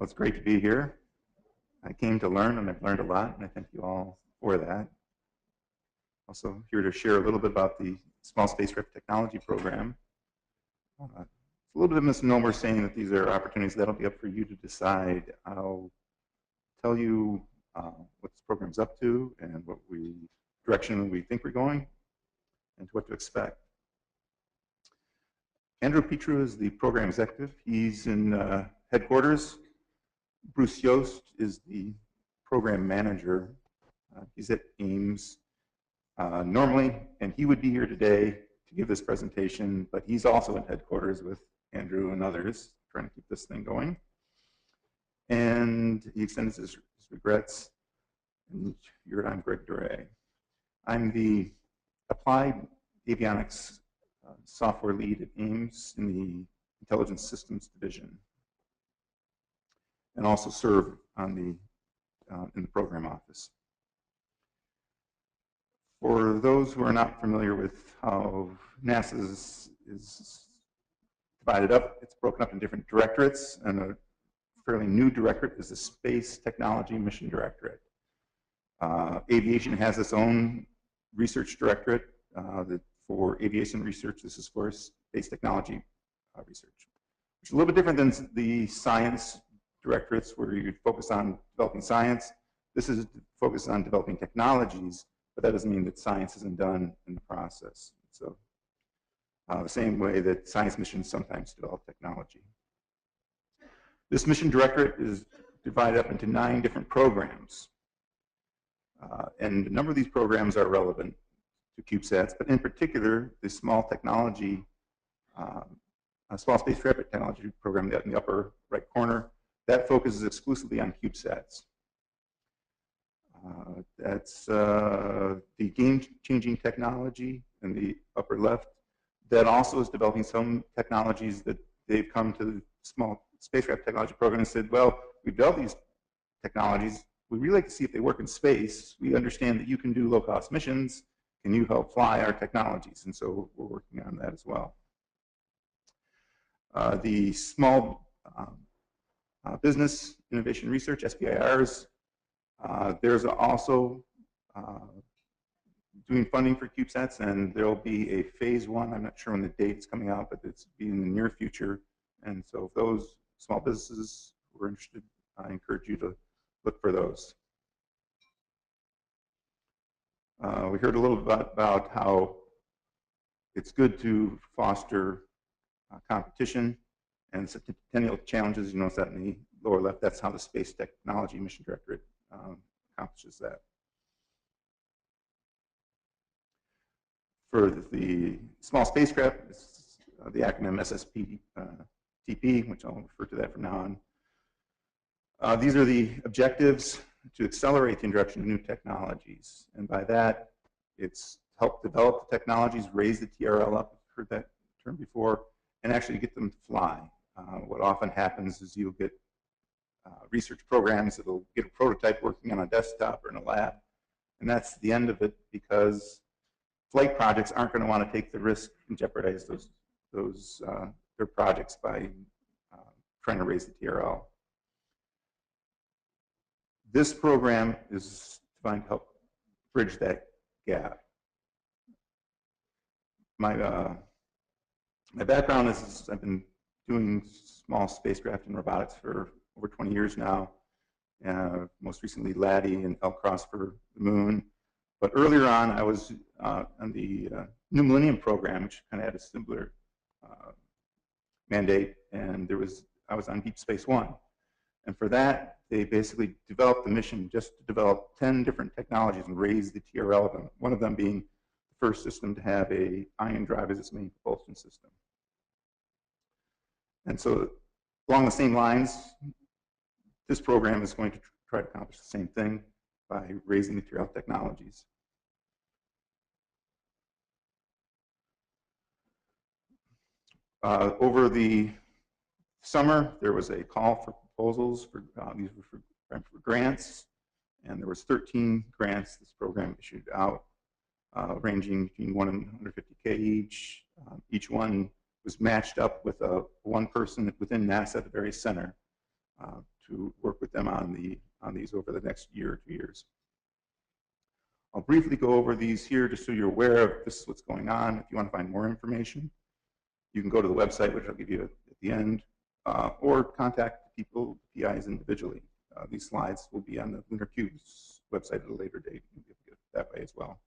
Well, it's great to be here. I came to learn, and I've learned a lot, and I thank you all for that. Also here to share a little bit about the Small Spacecraft Technology Program. It's a little bit of a misnomer saying that these are opportunities that'll be up for you to decide. I'll tell you what this program's up to and what direction we think we're going and what to expect. Andrew Petru is the program executive. He's in headquarters. Bruce Yost is the program manager. He's at Ames normally, and he would be here today to give this presentation, but he's also in headquarters with Andrew and others trying to keep this thing going. And he extends his regrets. And I'm GregDorais. I'm the Applied Avionics software lead at Ames in the Intelligence Systems Division, and also serve on in the program office. For those who are not familiar with how NASA is divided up, it's broken up in different directorates, and a fairly new directorate is the Space Technology Mission Directorate. Aviation has its own research directorate for aviation research. This is for space technology research, which is a little bit different than the science directorates where you focus on developing science. This is focused on developing technologies, but that doesn't mean that science isn't done in the process. So the same way that science missions sometimes develop technology. This mission directorate is divided up into 9 different programs. And a number of these programs are relevant to CubeSats, but in particular, the small spacecraft technology program in the upper right corner, that focuses exclusively on CubeSats. That's the game-changing technology in the upper left. That also is developing some technologies that they've come to the small spacecraft technology program and said, well, we've developed these technologies. We really like to see if they work in space. We understand that you can do low-cost missions. Can you help fly our technologies? And so we're working on that as well. The small business innovation research, SBIRs, there's also doing funding for CubeSats, and there'll be a phase 1. I'm not sure when the date is coming out, but it's be in the near future. And so if those small businesses who are interested, I encourage you to look for those. We heard a little bit about how it's good to foster competition and centennial challenges. You notice that in the lower left. That's how the Space Technology Mission Directorate accomplishes that. For the small spacecraft, it's the acronym SSPTP, which I'll refer to that from now on. These are the objectives to accelerate the introduction of new technologies. And by that, it's help develop the technologies, raise the TRL up, heard that term before, and actually get them to fly. What often happens is you'll get research programs that'll get a prototype working on a desktop or in a lab, and that's the end of it, because flight projects aren't going to want to take the risk and jeopardize their projects by trying to raise the TRL. This program is designed to help bridge that gap. My background is I've been doing small spacecraft and robotics for over 20 years now. Most recently, LADI and LCROSS for the moon. But earlier on, I was on the New Millennium program, which kind of had a similar mandate, and I was on Deep Space One. And for that, they basically developed the mission just to develop 10 different technologies and raise the TRL of them, one of them being the first system to have an ion drive as its main propulsion system. And so along the same lines, this program is going to try to accomplish the same thing by raising the TRL technologies. Over the summer, there was a call for proposals for these were for grants, and there was 13 grants this program issued out, ranging between 1 and 150K each. Each one was matched up with one person within NASA at the very center to work with them on these over the next year or 2 years. I'll briefly go over these here just so you're aware of this is what's going on. If you want to find more information, you can go to the website, which I'll give you at the end, or contact people, PIs individually. These slides will be on the Lunar Cube's website at a later date. You'll be able to get it that way as well.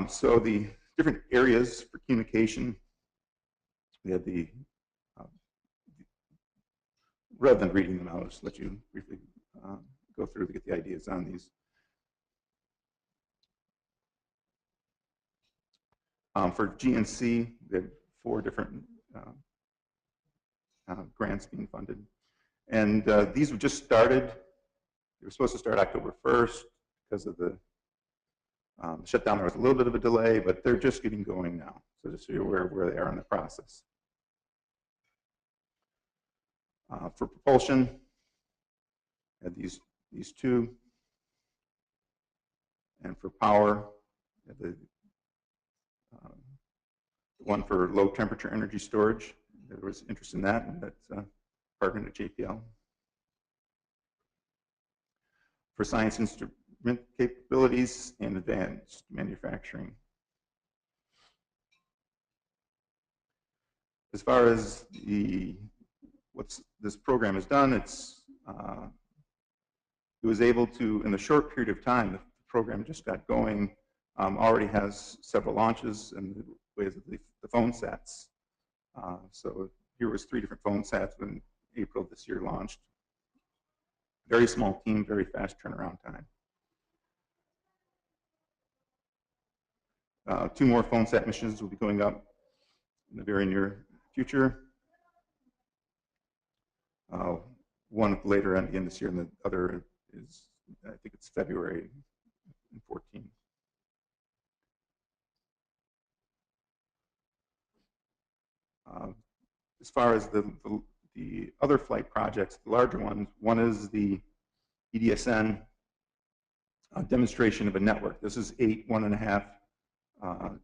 So the different areas for communication, we have rather than reading them out, I'll just let you briefly go through to get the ideas on these. For GNC, we have 4 different grants being funded. And these were just started. They were supposed to start October 1st because of the shutdown. There was a little bit of a delay, but they're just getting going now. So just so you're aware of where they are in the process. For propulsion, we have these 2. And for power, we have the one for low temperature energy storage. There was interest in that, and that's partnered at JPL. For science instrument capabilities and advanced manufacturing. As far as what this program has done, it was able to, in a short period of time, the program just got going, already has several launches in the ways of the phone sats. So here was 3 different phone sats when April of this year launched. Very small team, very fast turnaround time. 2 more phone sat missions will be going up in the very near future. One later at the end of this year, and the other is, I think it's February 14. As far as the other flight projects, the larger ones, one is the EDSN demonstration of a network. This is 8 1.5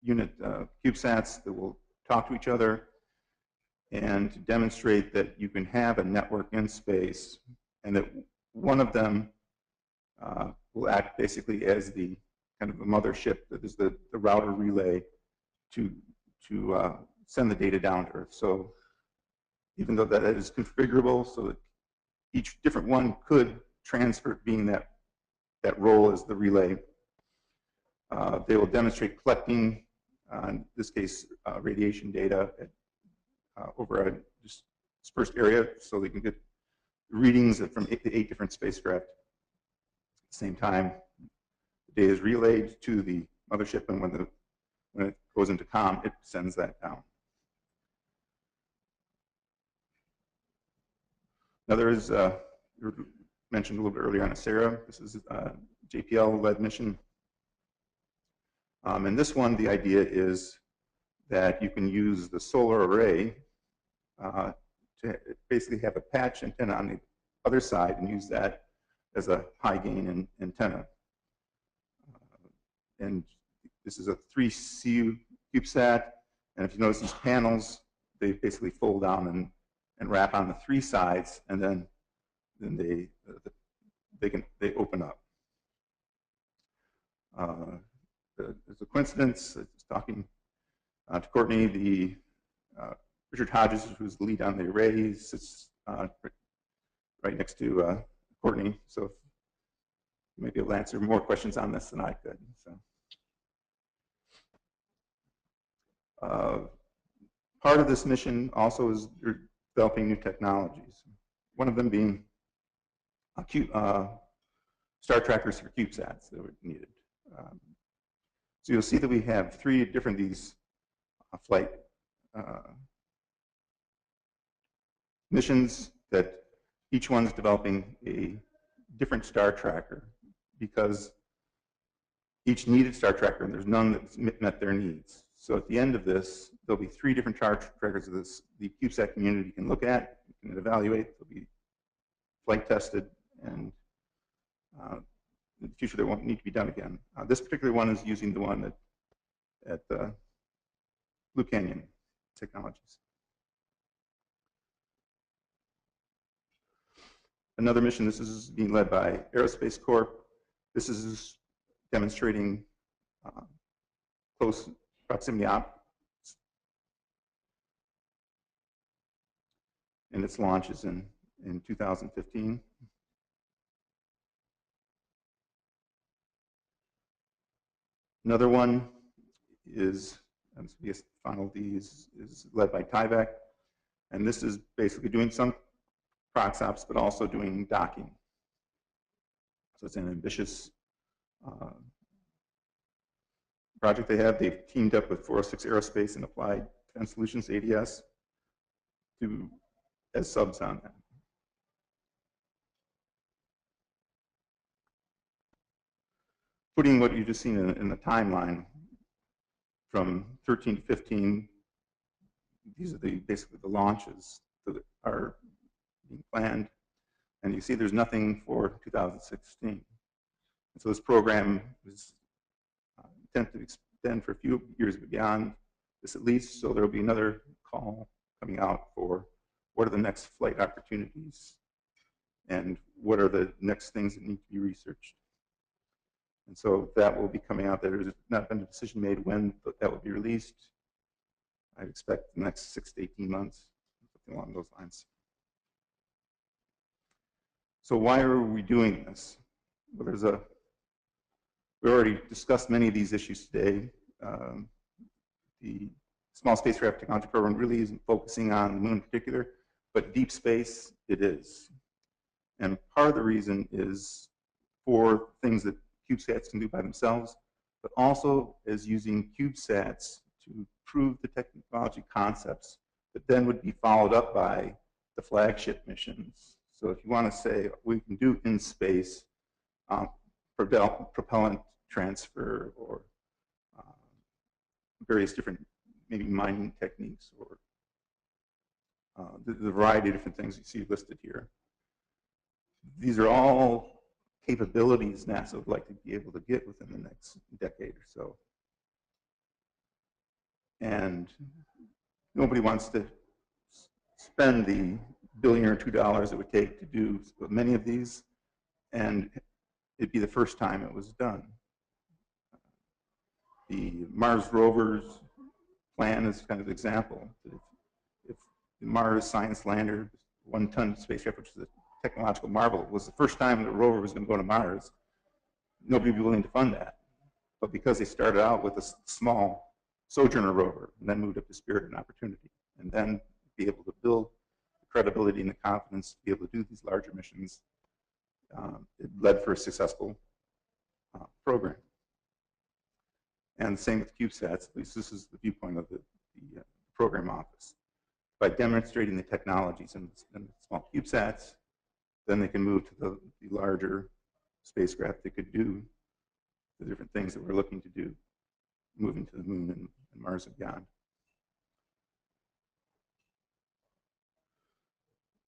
unit CubeSats that will talk to each other and to demonstrate that you can have a network in space and that one of them will act basically as the kind of a mothership that is the router relay to send the data down to Earth. So even though that is configurable, so that each different one could transfer, being that role as the relay. They will demonstrate collecting, in this case, radiation data over a dispersed area, so they can get readings from 8 different spacecraft at the same time. The data is relayed to the mothership, and when it goes into COM, it sends that down. Now there is, you mentioned a little bit earlier on NASAProgrammaticCubeSatOpportunities. This is a JPL-led mission. And this one, the idea is that you can use the solar array to basically have a patch antenna on the other side and use that as a high-gain antenna. And this is a 3 CU CubeSat, and if you notice these panels, they basically fold down and wrap on the 3 sides, and then they open up. There's a coincidence. I was talking to Courtney, Richard Hodges, who's the lead on the array, sits right next to Courtney, so you may be able to answer more questions on this than I could. So. Part of this mission also is developing new technologies. One of them being star trackers for CubeSats that were needed. So you'll see that we have 3 different these flight missions that each one's developing a different star tracker because each needed star tracker, and there's none that met their needs. So at the end of this, there'll be 3 different star trackers of this the CubeSat community can look at, can evaluate. They'll be flight tested, and in the future they won't need to be done again. This particular one is using the one at Blue Canyon Technologies. Another mission, this is being led by Aerospace Corp. This is demonstrating close proximity optics, and its launch is in 2015. Another one is, final D is led by Tyvek, and this is basically doing some proxops, but also doing docking. So it's an ambitious project they have. They've teamed up with 406 Aerospace and Applied Defense Solutions, ADS, as subs on that. Putting what you've just seen in the timeline from 13 to 15, these are basically the launches that are being planned. And you see there's nothing for 2016. And so this program is intended to extend for a few years beyond this at least. So there will be another call coming out for what are the next flight opportunities and what are the next things that need to be researched. And so that will be coming out. There has not been a decision made when that will be released. I'd expect the next 6 to 18 months, something along those lines. So why are we doing this? Well, we already discussed many of these issues today. The Small Spacecraft Technology Program really isn't focusing on the moon in particular, but deep space, it is. And part of the reason is for things that CubeSats can do by themselves, but also is using CubeSats to prove the technology concepts that then would be followed up by the flagship missions. So if you want to say we can do in space propellant transfer or various different maybe mining techniques or the variety of different things you see listed here. These are all capabilities NASA would like to be able to get within the next decade or so. And nobody wants to spend the $1 billion or $2 it would take to do many of these, and it'd be the first time it was done. The Mars rover's plan is kind of an example. If the Mars Science Lander, 1-ton spacecraft, which is a technological marvel, was the first time the rover was going to go to Mars, nobody would be willing to fund that. But because they started out with a small Sojourner rover and then moved up to Spirit and Opportunity, and then be able to build the credibility and the confidence to be able to do these larger missions, it led for a successful program. And same with CubeSats, at least this is the viewpoint of the program office. By demonstrating the technologies in the small CubeSats, then they can move to the larger spacecraft that could do the different things that we're looking to do, moving to the moon and Mars and beyond.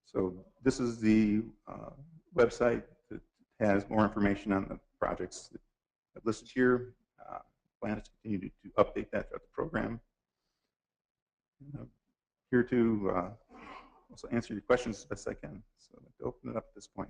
So this is the website that has more information on the projects that I've listed here. Plan is to continue to update that throughout the program. I'm here to also answer your questions as best I can. So I'd like to open it up at this point.